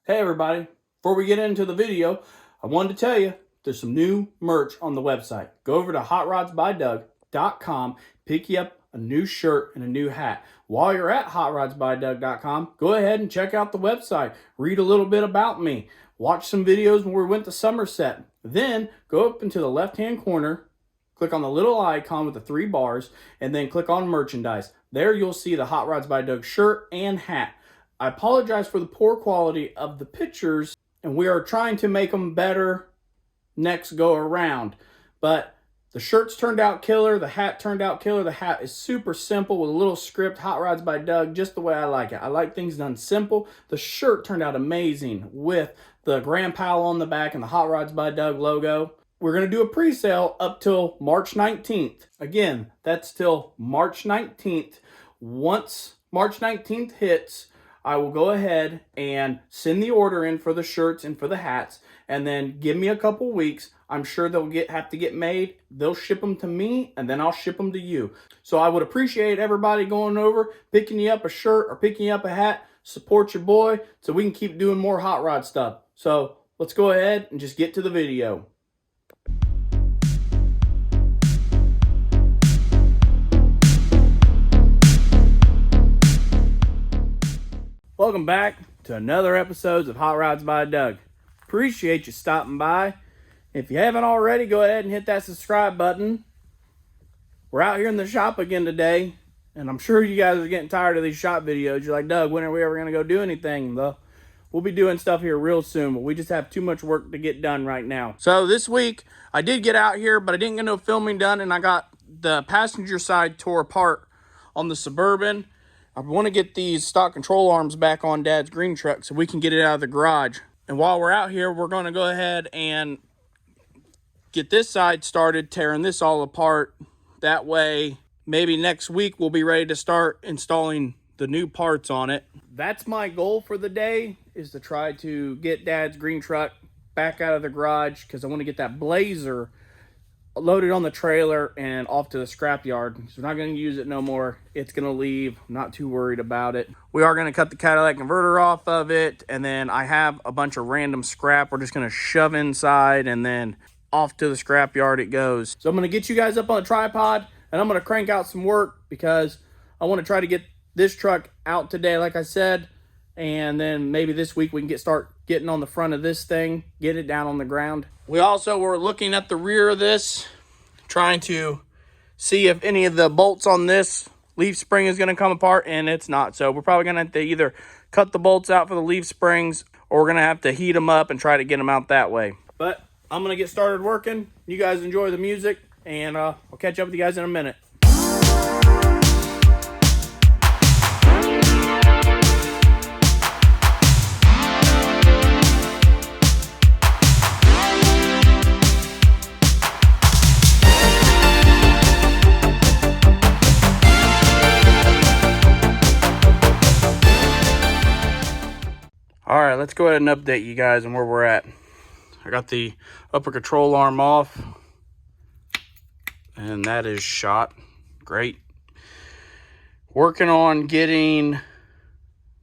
Hey everybody, before we get into the video, I wanted to tell you there's some new merch on the website. Go over to hotrodsbydoug.com, pick you up a new shirt and a new hat. While you're at hotrodsbydoug.com, go ahead and check out the website. Read a little bit about me. Watch some videos when we went to Somerset. Then go up into the left-hand corner, click on the little icon with the 3 bars, and then click on merchandise. There you'll see the Hot Rods by Doug shirt and hat. I apologize for the poor quality of the pictures, and we are trying to make them better next go around. But the shirts turned out killer, the hat turned out killer. The hat is super simple with a little script, Hot Rods by Doug, just the way I like it. I like things done simple. The shirt turned out amazing with the Grand Pal on the back and the Hot Rods by Doug logo. We're going to do a pre-sale up till March 19th. Again, that's till March 19th. Once March 19th hits, I will go ahead and send the order in for the shirts and for the hats, and then give me a couple weeks. I'm sure they'll have to get made. They'll ship them to me, and then I'll ship them to you. So I would appreciate everybody going over, picking you up a shirt or picking you up a hat. Support your boy so we can keep doing more hot rod stuff. So let's go ahead and just get to the video. Welcome back to another episode of Hot Rods by Doug. Appreciate you stopping by. If you haven't already, go ahead and hit that subscribe button. We're out here in the shop again today, and I'm sure you guys are getting tired of these shop videos. You're like, Doug, when are we ever going to go do anything? We'll be doing stuff here real soon, but we just have too much work to get done right now. So this week, I did get out here, but I didn't get no filming done, and I got the passenger side tore apart on the Suburban. I want to get these stock control arms back on Dad's green truck so we can get it out of the garage. And while we're out here, we're going to go ahead and get this side started, tearing this all apart. That way, maybe next week we'll be ready to start installing the new parts on it. That's my goal for the day, is to try to get Dad's green truck back out of the garage, because I want to get that Blazer loaded on the trailer and off to the scrap yard. So we're not going to use it no more. It's going to leave. I'm not too worried about it. We are going to cut the catalytic converter off of it, and then I have a bunch of random scrap we're just going to shove inside, and then off to the scrap yard it goes. So I'm going to get you guys up on a tripod, and I'm going to crank out some work because I want to try to get this truck out today, like I said, and then maybe this week we can start getting on the front of this thing, get it down on the ground. We also were looking at the rear of this, trying to see if any of the bolts on this leaf spring is going to come apart, and it's not. So we're probably going to have to either cut the bolts out for the leaf springs, or we're going to have to heat them up and try to get them out that way. But I'm going to get started working. You guys enjoy the music, and I'll catch up with you guys in a minute. All right, let's go ahead and update you guys on where we're at. I got the upper control arm off, and that is shot. Great. Working on getting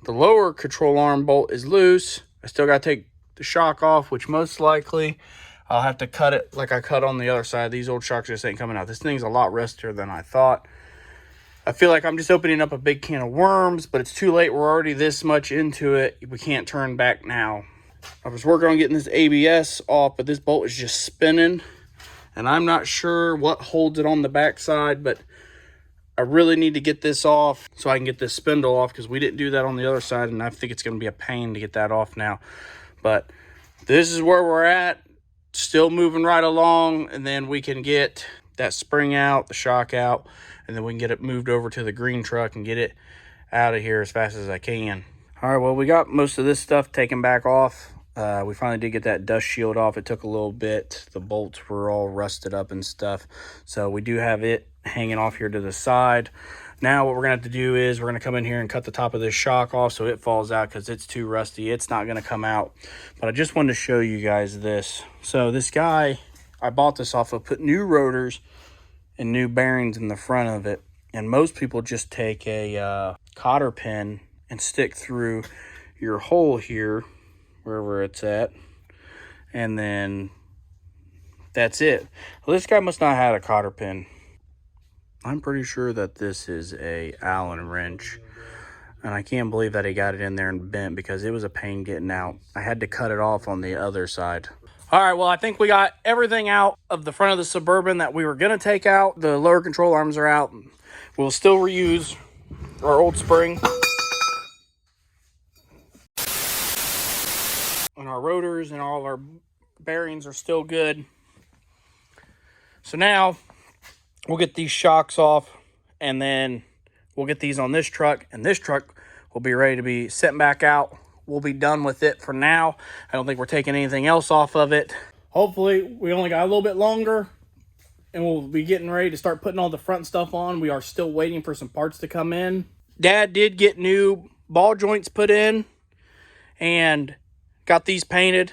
the lower control arm bolt is loose. I still got to take the shock off, which most likely I'll have to cut it like I cut on the other side. These old shocks just ain't coming out. This thing's a lot rustier than I thought. I feel like I'm just opening up a big can of worms, but it's too late. We're already this much into it. We can't turn back now. I was working on getting this ABS off, but this bolt is just spinning, and I'm not sure what holds it on the backside, but I really need to get this off so I can get this spindle off, because we didn't do that on the other side, and I think it's going to be a pain to get that off now. But this is where we're at. Still moving right along, and then we can get that spring out, the shock out, and then we can get it moved over to the green truck and get it out of here as fast as I can. All right, well, we got most of this stuff taken back off. We finally did get that dust shield off. It took a little bit. The bolts were all rusted up and stuff. So we do have it hanging off here to the side. Now what we're going to have to do is we're going to come in here and cut the top of this shock off so it falls out, because it's too rusty. It's not going to come out. But I just wanted to show you guys this. So this guy, I bought this off of, put new rotors and new bearings in the front of it. And most people just take a cotter pin and stick through your hole here, wherever it's at. And then that's it. Well, this guy must not have had a cotter pin. I'm pretty sure that this is a Allen wrench. And I can't believe that he got it in there and bent, because it was a pain getting out. I had to cut it off on the other side. All right, well, I think we got everything out of the front of the Suburban that we were going to take out. The lower control arms are out. We'll still reuse our old spring. And our rotors and all our bearings are still good. So now we'll get these shocks off, and then we'll get these on this truck, and this truck will be ready to be sent back out. We'll be done with it for now. I don't think we're taking anything else off of it. Hopefully, we only got a little bit longer, and we'll be getting ready to start putting all the front stuff on. We are still waiting for some parts to come in. Dad did get new ball joints put in, and got these painted.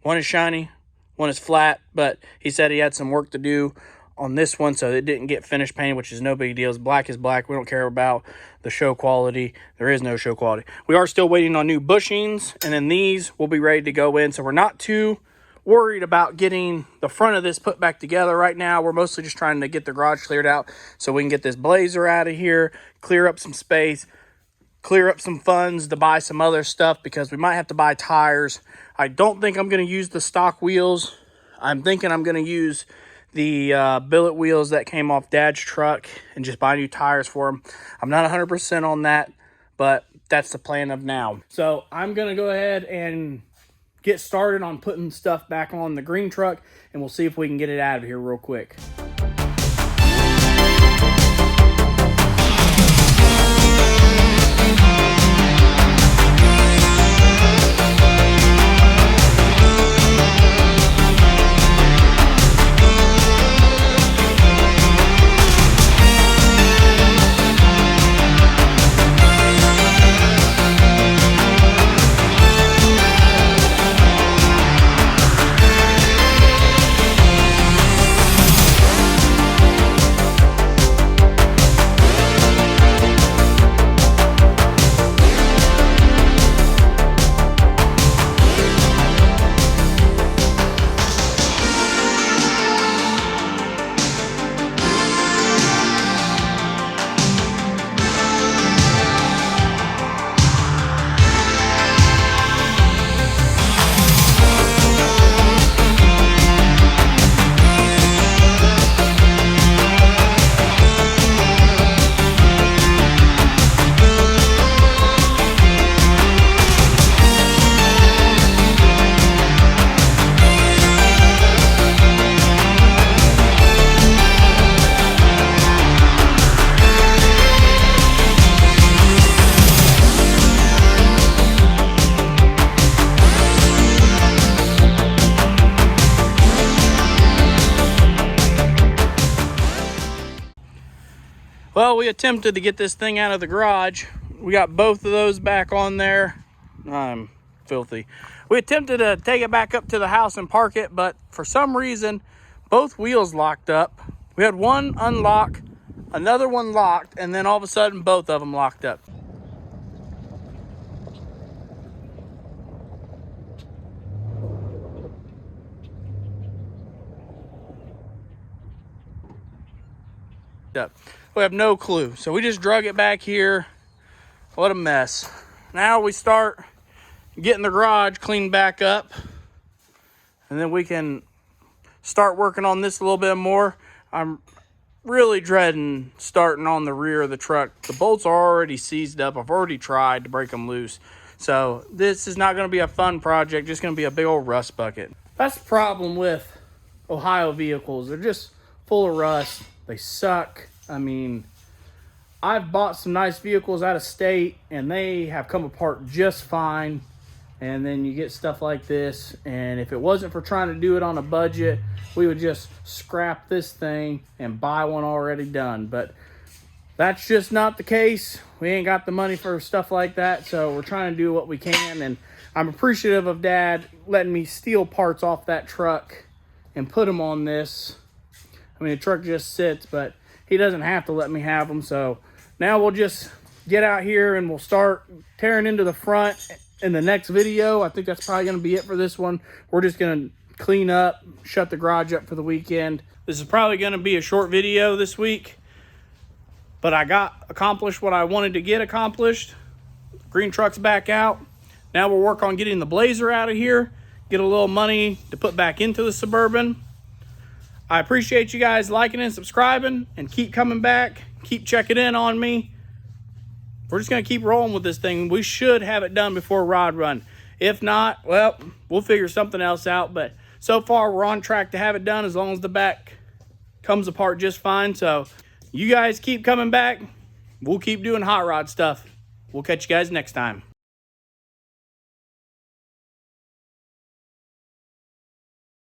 One is shiny, one is flat, but he said he had some work to do on this one, so it didn't get finished painted, which is no big deal. Black is black. We don't care about the show quality. There is no show quality. We are still waiting on new bushings, and then these will be ready to go in, so we're not too worried about getting the front of this put back together right now. We're mostly just trying to get the garage cleared out so we can get this Blazer out of here, clear up some space, clear up some funds to buy some other stuff, because we might have to buy tires. I don't think I'm going to use the stock wheels. I'm thinking I'm going to use the billet wheels that came off Dad's truck and just buy new tires for them. I'm not 100% on that, but that's the plan of now. So I'm going to go ahead and get started on putting stuff back on the green truck, and we'll see if we can get it out of here real quick. Well, we attempted to get this thing out of the garage. We got both of those back on there. I'm filthy. We attempted to take it back up to the house and park it, but for some reason, both wheels locked up. We had one unlock, another one locked, and then all of a sudden, both of them locked up. We have no clue. So we just drug it back here. What a mess. Now we start getting the garage cleaned back up, and then we can start working on this a little bit more. I'm really dreading starting on the rear of the truck. The bolts are already seized up. I've already tried to break them loose. So this is not going to be a fun project, just going to be a big old rust bucket. That's the problem with Ohio vehicles. They're just full of rust. They suck. I mean, I've bought some nice vehicles out of state, and they have come apart just fine. And then you get stuff like this, and if it wasn't for trying to do it on a budget, we would just scrap this thing and buy one already done. But that's just not the case. We ain't got the money for stuff like that, so we're trying to do what we can. And I'm appreciative of Dad letting me steal parts off that truck and put them on this. I mean, the truck just sits, but he doesn't have to let me have them. So now we'll just get out here and we'll start tearing into the front in the next video. I think that's probably going to be it for this one. We're just going to clean up, shut the garage up for the weekend. This is probably going to be a short video this week, but I got accomplished what I wanted to get accomplished. Green truck's back out. Now we'll work on getting the Blazer out of here, get a little money to put back into the Suburban. I appreciate you guys liking and subscribing, and keep coming back, keep checking in on me. We're just going to keep rolling with this thing. We should have it done before Rod Run. If not, well, we'll figure something else out. But so far, we're on track to have it done as long as the back comes apart just fine. So you guys keep coming back. We'll keep doing hot rod stuff. We'll catch you guys next time.